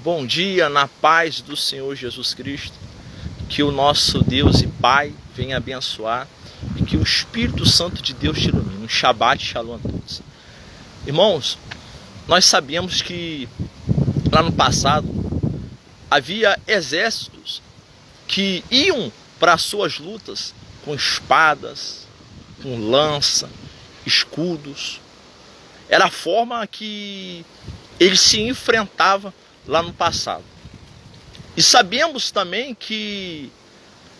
Bom dia, na paz do Senhor Jesus Cristo. Que o nosso Deus e Pai venha abençoar e que o Espírito Santo de Deus te ilumine. Um Shabbat Shalom a todos. Irmãos, nós sabemos que lá no passado havia exércitos que iam para as suas lutas com espadas, com lança, escudos. Era a forma que eles se enfrentavam lá no passado. E sabemos também que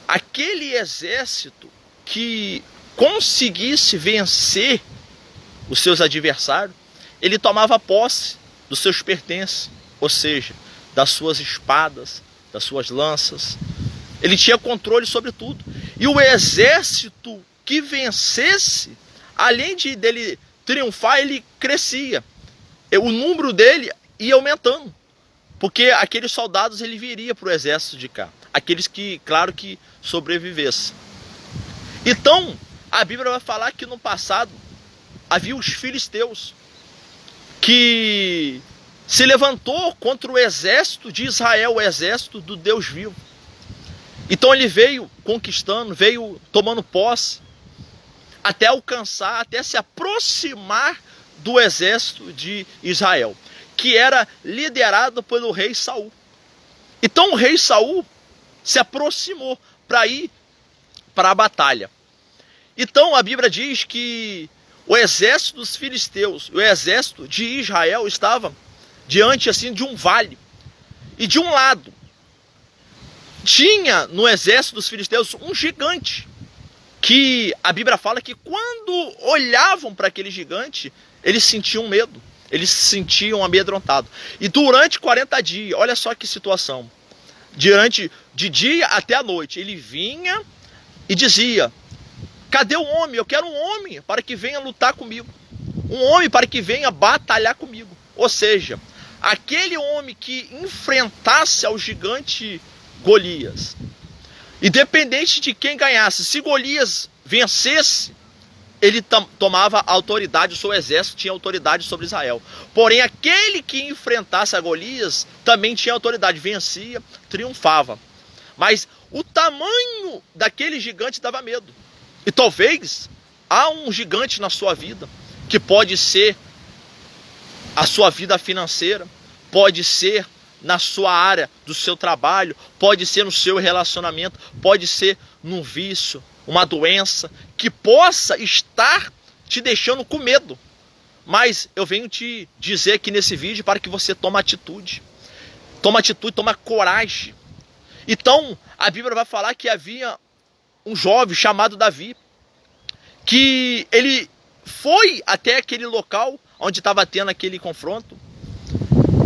aquele exército que conseguisse vencer os seus adversários, ele tomava posse dos seus pertences, ou seja, das suas espadas, das suas lanças. Ele tinha controle sobre tudo. E o exército que vencesse, além de dele triunfar, ele crescia. O número dele ia aumentando. Porque aqueles soldados ele viria para o exército de cá. Aqueles que, claro, que sobrevivessem. Então, a Bíblia vai falar que no passado havia os filisteus que se levantou contra o exército de Israel, o exército do Deus vivo. Então ele veio conquistando, veio tomando posse, até alcançar, até se aproximar do exército de Israel, que era liderado pelo rei Saul. Então o rei Saul se aproximou para ir para a batalha. Então a Bíblia diz que o exército dos filisteus, o exército de Israel estava diante assim de um vale. E de um lado tinha no exército dos filisteus um gigante, que a Bíblia fala que quando olhavam para aquele gigante, eles sentiam medo, eles se sentiam amedrontados. E durante 40 dias, olha só que situação, diante de dia até a noite, ele vinha e dizia: cadê o homem? Eu quero um homem para que venha lutar comigo, um homem para que venha batalhar comigo. Ou seja, aquele homem que enfrentasse ao gigante Golias, independente de quem ganhasse, se Golias vencesse, ele tomava autoridade, o seu exército tinha autoridade sobre Israel. Porém, aquele que enfrentasse a Golias também tinha autoridade, vencia, triunfava. Mas o tamanho daquele gigante dava medo. E talvez há um gigante na sua vida, que pode ser a sua vida financeira, pode ser na sua área do seu trabalho, pode ser no seu relacionamento, pode ser num vício, uma doença, que possa estar te deixando com medo. Mas eu venho te dizer aqui nesse vídeo para que você tome atitude. Toma atitude, toma coragem. Então, a Bíblia vai falar que havia um jovem chamado Davi, que ele foi até aquele local onde estava tendo aquele confronto.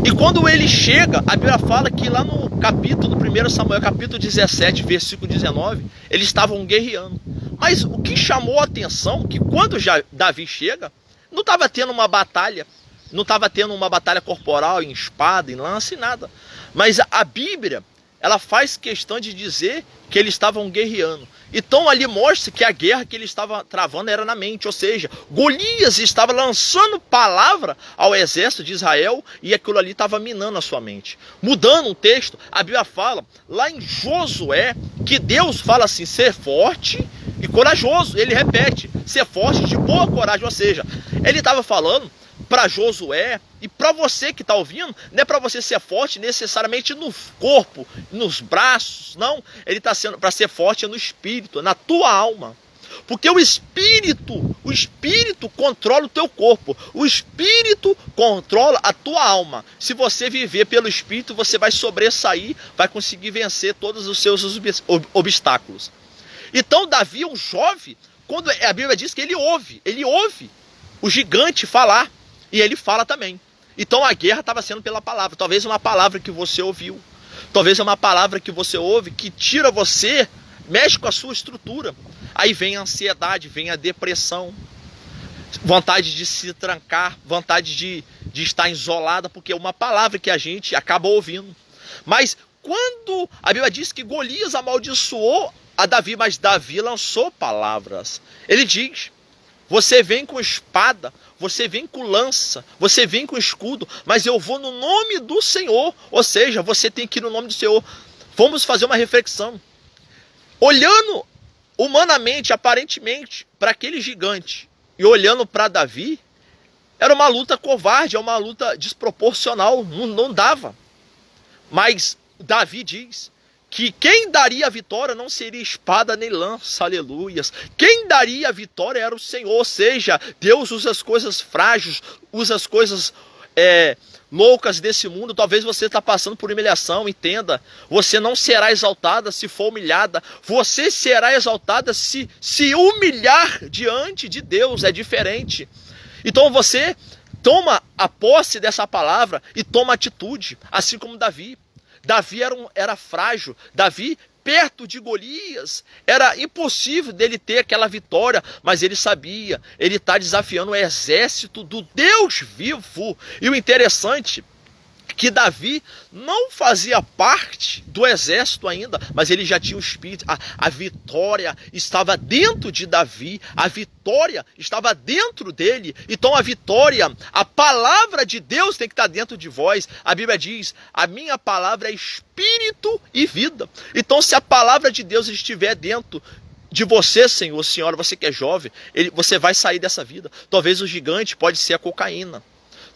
E quando ele chega, a Bíblia fala que lá no capítulo 1 Samuel, capítulo 17, versículo 19, eles estavam guerreando. Mas o que chamou a atenção, que quando já Davi chega, não estava tendo uma batalha, não estava tendo uma batalha corporal, em espada, em lança e nada. Mas a Bíblia, ela faz questão de dizer que eles estavam guerreando. Então ali mostra que a guerra que ele estava travando era na mente, ou seja, Golias estava lançando palavra ao exército de Israel e aquilo ali estava minando a sua mente. Mudando o texto, a Bíblia fala lá em Josué que Deus fala assim: ser forte e corajoso. Ele repete: ser forte de boa coragem, ou seja, ele estava falando para Josué e para você que está ouvindo, não é para você ser forte necessariamente no corpo, nos braços, não. Ele está sendo para ser forte no espírito, na tua alma. Porque o espírito controla o teu corpo, o espírito controla a tua alma. Se você viver pelo espírito, você vai sobressair, vai conseguir vencer todos os seus obstáculos. Então Davi, um jovem, quando a Bíblia diz que ele ouve o gigante falar. E ele fala também. Então a guerra estava sendo pela palavra. Talvez uma palavra que você ouviu. Talvez uma palavra que você ouve que tira você, mexe com a sua estrutura. Aí vem a ansiedade, vem a depressão. Vontade de se trancar, vontade de estar isolada, porque é uma palavra que a gente acaba ouvindo. Mas quando a Bíblia diz que Golias amaldiçoou a Davi, mas Davi lançou palavras. Ele diz: você vem com espada, você vem com lança, você vem com escudo, mas eu vou no nome do Senhor. Ou seja, você tem que ir no nome do Senhor. Vamos fazer uma reflexão. Olhando humanamente, aparentemente, para aquele gigante e olhando para Davi, era uma luta covarde, é uma luta desproporcional, não dava. Mas Davi diz que quem daria a vitória não seria espada nem lança, aleluias. Quem daria a vitória era o Senhor, ou seja, Deus usa as coisas frágeis, usa as coisas loucas desse mundo. Talvez você está passando por humilhação, entenda. Você não será exaltada se for humilhada. Você será exaltada se humilhar diante de Deus, é diferente. Então você toma a posse dessa palavra e toma atitude, assim como Davi. Davi era frágil. Davi, perto de Golias, era impossível dele ter aquela vitória, mas ele sabia, ele está desafiando o exército do Deus vivo. E o interessante é que Davi não fazia parte do exército ainda, mas ele já tinha o espírito, a vitória estava dentro de Davi, a vitória estava dentro dele. Então a vitória, a palavra de Deus tem que estar dentro de vós. A Bíblia diz, a minha palavra é espírito e vida. Então se a palavra de Deus estiver dentro de você, senhor, senhora, você que é jovem, você vai sair dessa vida. Talvez o gigante pode ser a cocaína.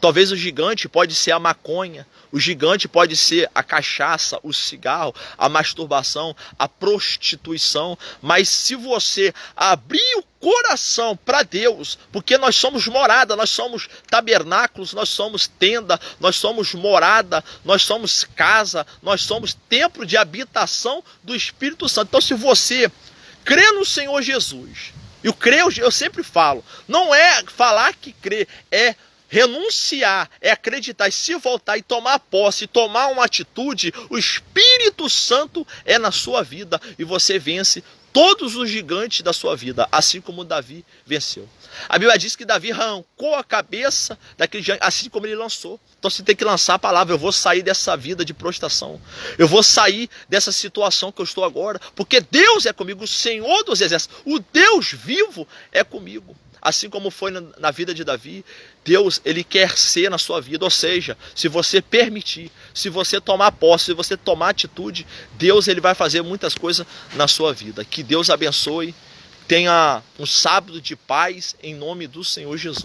Talvez o gigante pode ser a maconha, o gigante pode ser a cachaça, o cigarro, a masturbação, a prostituição. Mas se você abrir o coração para Deus, porque nós somos morada, nós somos tabernáculos, nós somos tenda, nós somos morada, nós somos casa, nós somos templo de habitação do Espírito Santo. Então se você crê no Senhor Jesus, eu sempre falo, não é falar que crê, é renunciar, é acreditar, e se voltar e tomar posse, tomar uma atitude, o Espírito Santo é na sua vida e você vence todos os gigantes da sua vida, assim como Davi venceu. A Bíblia diz que Davi arrancou a cabeça daquele gigante, assim como ele lançou. Então você tem que lançar a palavra, eu vou sair dessa vida de prostração, eu vou sair dessa situação que eu estou agora, porque Deus é comigo, o Senhor dos exércitos, o Deus vivo é comigo. Assim como foi na vida de Davi, Deus, ele quer ser na sua vida. Ou seja, se você permitir, se você tomar posse, se você tomar atitude, Deus, ele vai fazer muitas coisas na sua vida. Que Deus abençoe. Tenha um sábado de paz em nome do Senhor Jesus.